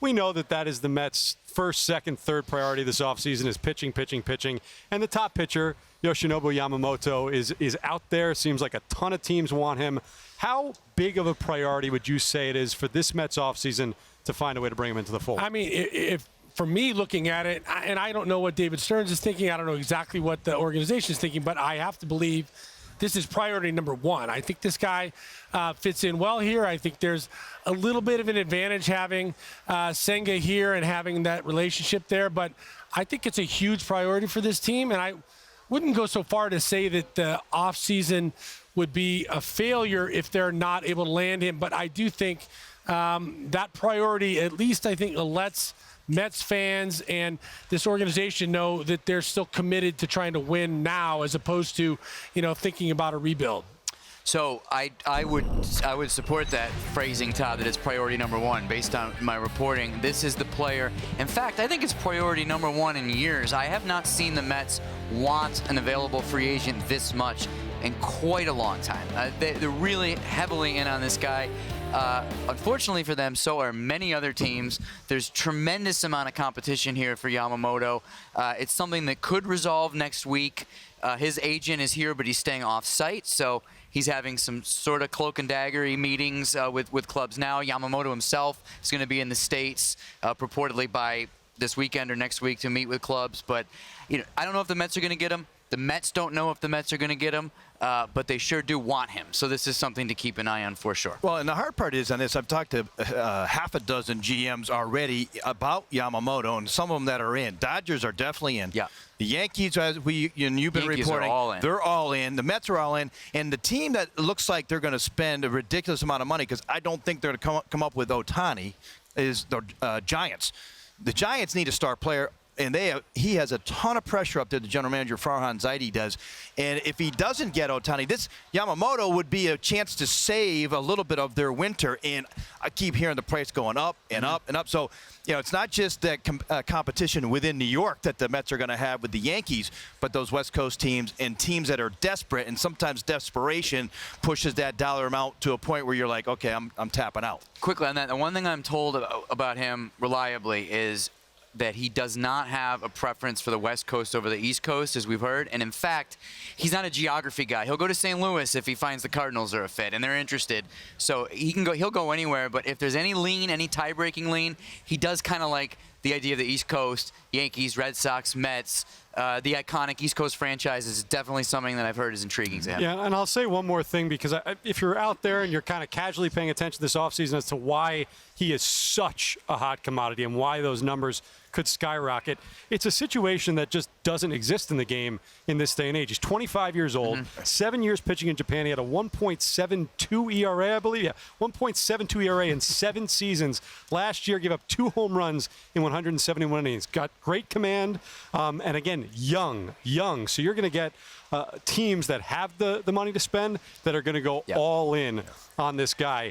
We know that is the Mets' first, second, third priority this offseason is pitching. And the top pitcher, Yoshinobu Yamamoto, is out there. Seems like a ton of teams want him. How big of a priority would you say it is for this Mets offseason to find a way to bring him into the fold? I mean, if for me looking at it, and I don't know what David Stearns is thinking, I don't know exactly what the organization is thinking, but I have to believe this is priority number one. I think this guy fits in well here. I think there's a little bit of an advantage having Senga here and having that relationship there, but I think it's a huge priority for this team, and I wouldn't go so far to say that the offseason would be a failure if they're not able to land him, but I do think that priority, at least I think, lets Mets fans and this organization know that they're still committed to trying to win now as opposed to, thinking about a rebuild. So I would support that phrasing, Todd, that it's priority number one based on my reporting. This is the player. In fact, I think it's priority number one in years. I have not seen the Mets want an available free agent this much in quite a long time. They're really heavily in on this guy. Unfortunately for them, so are many other teams. There's tremendous amount of competition here for Yamamoto. It's something that could resolve next week. His agent is here, but he's staying off-site, so he's having some sort of cloak and dagger meetings with clubs now. Yamamoto himself is going to be in the States purportedly by this weekend or next week to meet with clubs. But I don't know if the Mets are going to get him. The Mets don't know if the Mets are going to get him, but they sure do want him. So this is something to keep an eye on for sure. Well, and the hard part is on this, I've talked to half a dozen GMs already about Yamamoto, and some of them that are in. Dodgers are definitely in. Yeah. The Yankees, as you've been Yankees reporting, are all in. They're all in. The Mets are all in. And the team that looks like they're going to spend a ridiculous amount of money, because I don't think they're going to come up with Ohtani, is the Giants. The Giants need a star player. And he has a ton of pressure up there, the general manager, Farhan Zaidi, does. And if he doesn't get Ohtani, this Yamamoto would be a chance to save a little bit of their winter. And I keep hearing the price going up and up and up. So, it's not just that competition within New York that the Mets are going to have with the Yankees, but those West Coast teams and teams that are desperate, and sometimes desperation pushes that dollar amount to a point where you're like, okay, I'm tapping out. Quickly on that, the one thing I'm told about him reliably is that he does not have a preference for the West Coast over the East Coast, as we've heard. And in fact, he's not a geography guy. He'll go to St. Louis if he finds the Cardinals are a fit and they're interested. So he'll go anywhere. But if there's any lean, any tie-breaking lean, he does kind of like the idea of the East Coast, Yankees, Red Sox, Mets. The iconic East Coast franchise is definitely something that I've heard is intriguing to him. Yeah, and I'll say one more thing, because if you're out there and you're kind of casually paying attention this offseason as to why he is such a hot commodity and why those numbers could skyrocket, it's a situation that just doesn't exist in the game in this day and age. He's 25 years old, 7 years pitching in Japan. He had a 1.72 ERA, I believe. Yeah, 1.72 ERA in 7 seasons. Last year, gave up 2 home runs in 171 innings. Got great command, and again, young. So you're going to get teams that have the money to spend that are going to go all in on this guy.